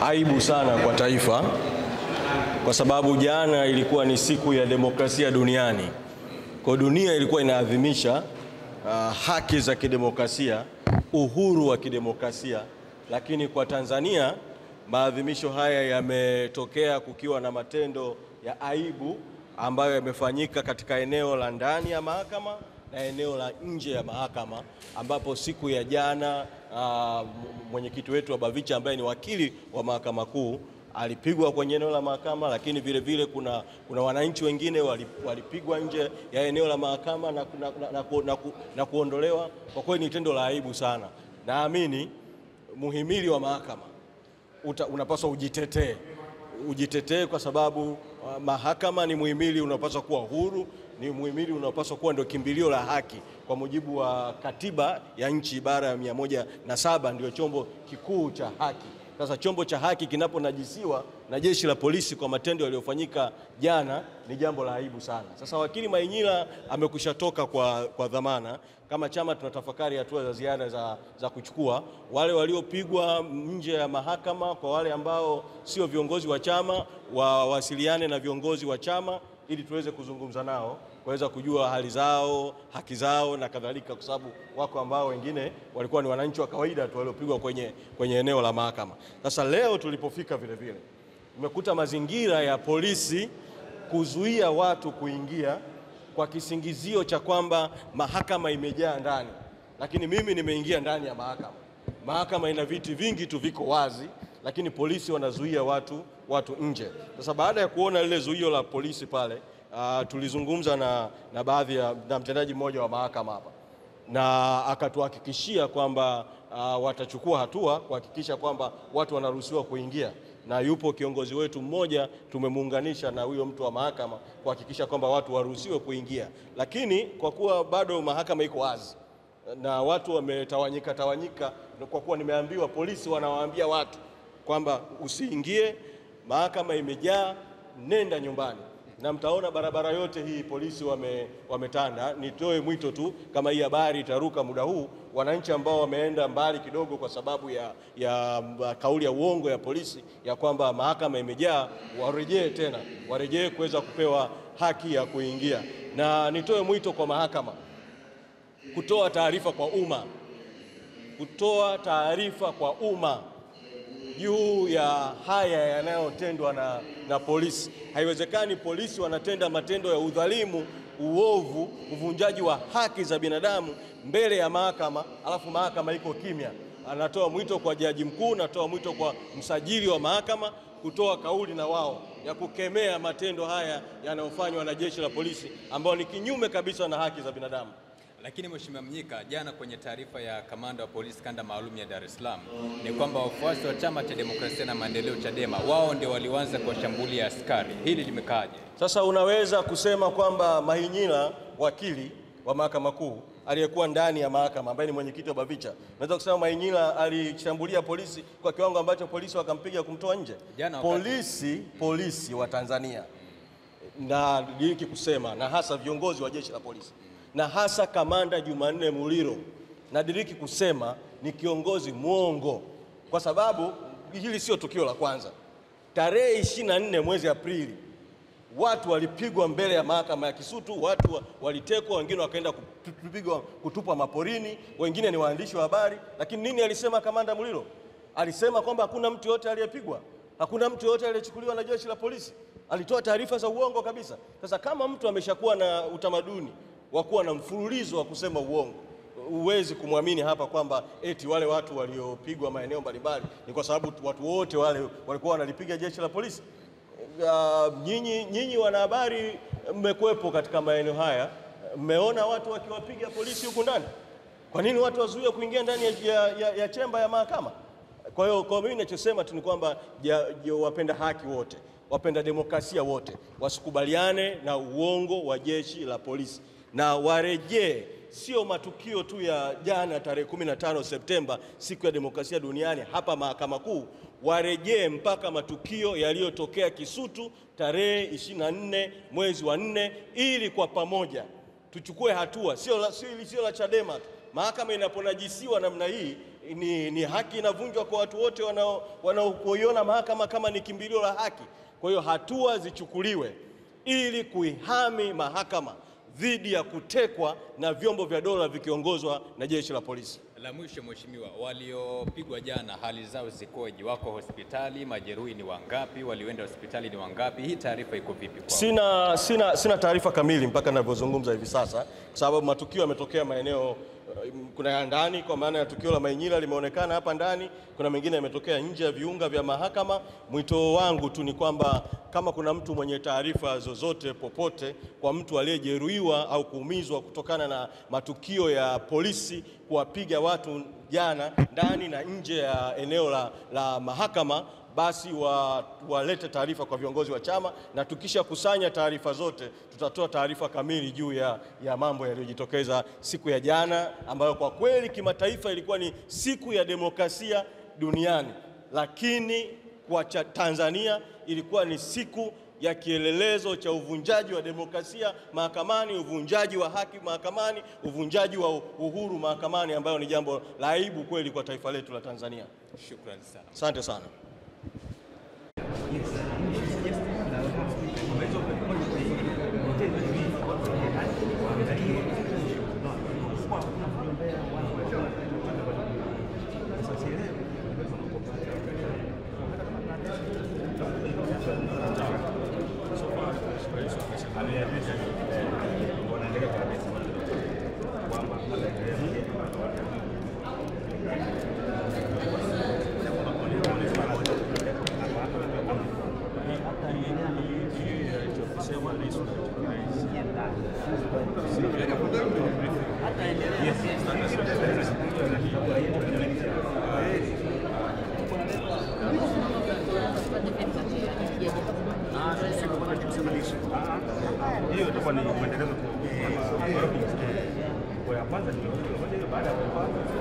aibu sana kwa taifa, kwa sababu jana ilikuwa ni siku ya demokrasia duniani. Kwa dunia ilikuwa inaadhimisha haki za kidemokrasia, uhuru wa kidemokrasia, lakini kwa Tanzania maadhimisho haya yametokea kukiwa na matendo ya aibu ambayo yamefanyika katika eneo la ndani ya mahakama na eneo la nje ya mahakama, ambapo siku ya jana mwenyekiti wetu wa Bavicha ambaye ni wakili wa Mahakama Kuu alipigwa kwenye eneo la mahakama, lakini vile vile kuna wananchi wengine walipigwa nje ya eneo la mahakama na kuondolewa. Kwa kweli ni tendo la aibu sana. Naamini muhimili wa mahakama unapaswa ujitetee kwa sababu mahakama ni muhimili unapaswa kuwa huru, ni muhimili unapaswa kuwa ndio kimbilio la haki kwa mujibu wa katiba ya nchi, ibara ya 107 ndio chombo kikuu cha haki. Sasa chombo cha haki kinaponajisiwa na jeshi la polisi kwa matendo yaliyofanyika jana ni jambo la aibu sana. Sasa wakili Mainyila amekushatoka kwa dhamana. Kama chama tunatafakari hatua za ziada za kuchukua. Wale waliopigwa nje ya mahakama, kwa wale ambao sio viongozi wa chama, wawasiliane na viongozi wa chama ili tuweze kuzungumza nao, kuweza kujua hali zao, haki zao na kadhalika, kwa sababu wako ambao wengine walikuwa ni wananchi wa kawaida tu waliopigwa kwenye eneo la mahakama. Sasa leo tulipofika vile vile tumekuta mazingira ya polisi kuzuia watu kuingia kwa kisingizio cha kwamba mahakama imejaa ndani, lakini mimi nimeingia ndani ya mahakama. Mahakama ina viti vingi tu viko wazi, lakini polisi wanazuia watu nje. Sasa baada ya kuona lile zuio la polisi pale, tulizungumza na baadhi na mtendaji mmoja wa mahakama hapa, na akatuhakikishia kwamba watachukua hatua kuhakikisha kwamba watu wanaruhusiwa kuingia, na yupo kiongozi wetu mmoja tumemuunganisha na huyo mtu wa mahakama kuhakikisha kwamba watu waruhusiwe kuingia. Lakini kwa kuwa bado mahakama iko wazi na watu wametawanyika, kwa kuwa nimeambiwa polisi wanawaambia watu kwamba usiingie, mahakama imejaa, nenda nyumbani, na mtaona barabara yote hii polisi wametanda. Nitoe mwito tu, kama hii habari itaruka muda huu, wananchi ambao wameenda mbali kidogo kwa sababu ya kauli ya uongo ya polisi ya kwamba mahakama imejaa, warejee kuweza kupewa haki ya kuingia. Na nitoe mwito kwa mahakama kutoa taarifa kwa umma juu ya haya yanayotendwa na polisi. Haiwezekani polisi wanatenda matendo ya udhalimu, uovu, uvunjaji wa haki za binadamu mbele ya mahakama, alafu mahakama iko kimya. Anatoa mwito kwa jaji mkuu, natoa mwito kwa msajili wa mahakama kutoa kauli na wao ya kukemea matendo haya yanayofanywa na jeshi la polisi ambao ni kinyume kabisa na haki za binadamu. Lakini Mheshimiwa Mnyika, jana kwenye taarifa ya kamanda wa polisi kanda maalum ya Dar es Salaam ni kwamba wafuasi wa Chama cha Demokrasia na Maendeleo Chadema wao ndio walianza kuwashambulia askari. Hili limekaaje? Sasa unaweza kusema kwamba Mainyila, wakili wa Mahakama Kuu aliyekuwa ndani ya mahakama ambaye ni mwenyekiti wa Bavicha, unaweza kusema Mainyila alishambulia polisi kwa kiwango ambacho polisi wakampiga kumtoa nje? Polisi wa Tanzania, na niliki kusema, na hasa viongozi wa jeshi la polisi na hasa Kamanda Jumanne Muliro, nadiriki kusema ni kiongozi mwongo, kwa sababu hili sio tukio la kwanza. Tarehe 24 mwezi Aprili watu walipigwa mbele ya mahakama ya Kisutu, watu walitekwa, wengine wakaenda kutupwa maporini, wengine ni waandishi wa habari. Lakini nini alisema Kamanda Muliro? Alisema kwamba hakuna mtu yote aliyepigwa, hakuna mtu yote aliyechukuliwa na jeshi la polisi. Alitoa taarifa za uongo kabisa. Sasa kama mtu ameshakuwa na utamaduni wa kuwa na mfululizo wa kusema uongo, huwezi kumwamini hapa kwamba eti wale watu waliopigwa maeneo mbalimbali ni kwa sababu watu wote wale walikuwa wanalipiga jeshi la polisi. Nyinyi wanahabari mmekuepo katika maeneo haya, mmeona watu wakiwapiga polisi huku ndani. Kwa nini watu wazuia kuingia ndani ya chemba ya mahakama? Kwa hiyo kwa mimi ninachosema tu ni kwamba wapenda haki wote, wapenda demokrasia wote wasikubaliane na uongo wa jeshi la polisi na warejee. Sio matukio tu ya jana tarehe 15 Septemba, siku ya demokrasia duniani hapa Mahakama Kuu, warejee mpaka matukio yaliyotokea Kisutu tarehe 24 mwezi wa 4, ili kwa pamoja tuchukue hatua. Sio la Chadema tu. Mahakama inaponajisiwa namna hii ni haki inavunjwa kwa watu wote wanaoiona mahakama kama ni kimbilio la haki. Kwa hiyo hatua zichukuliwe ili kuihami mahakama dhidi ya kutekwa na vyombo vya dola vikiongozwa na jeshi la polisi. La mwisho Mheshimiwa, waliopigwa jana hali zao zikoje? Wako hospitali? Majeruhi ni wangapi? Walioenda hospitali ni wangapi? Hii taarifa iko vipi kwao? Sina taarifa kamili mpaka ninavyozungumza hivi sasa, kwa sababu matukio yametokea maeneo, kuna ya ndani kwa maana ya tukio la Mainyila limeonekana hapa ndani, kuna mengine yametokea nje ya viunga vya mahakama. Mwito wangu tu ni kwamba kama kuna mtu mwenye taarifa zozote popote kwa mtu aliyejeruhiwa au kuumizwa kutokana na matukio ya polisi kuwapiga watu jana ndani na nje ya eneo la mahakama, basi walete taarifa kwa viongozi wa chama, na tukisha kusanya taarifa zote tutatoa taarifa kamili juu ya mambo yaliyojitokeza siku ya jana, ambayo kwa kweli kimataifa ilikuwa ni siku ya demokrasia duniani, lakini kwa Tanzania ilikuwa ni siku ya kielelezo cha uvunjaji wa demokrasia mahakamani, uvunjaji wa haki mahakamani, uvunjaji wa uhuru mahakamani, ambayo ni jambo la aibu kweli kwa taifa letu la Tanzania. Shukrani sana. Asante sana. Hiyo itakuwa ni maendeleo kwa ya kwanza, ni baada ya kupata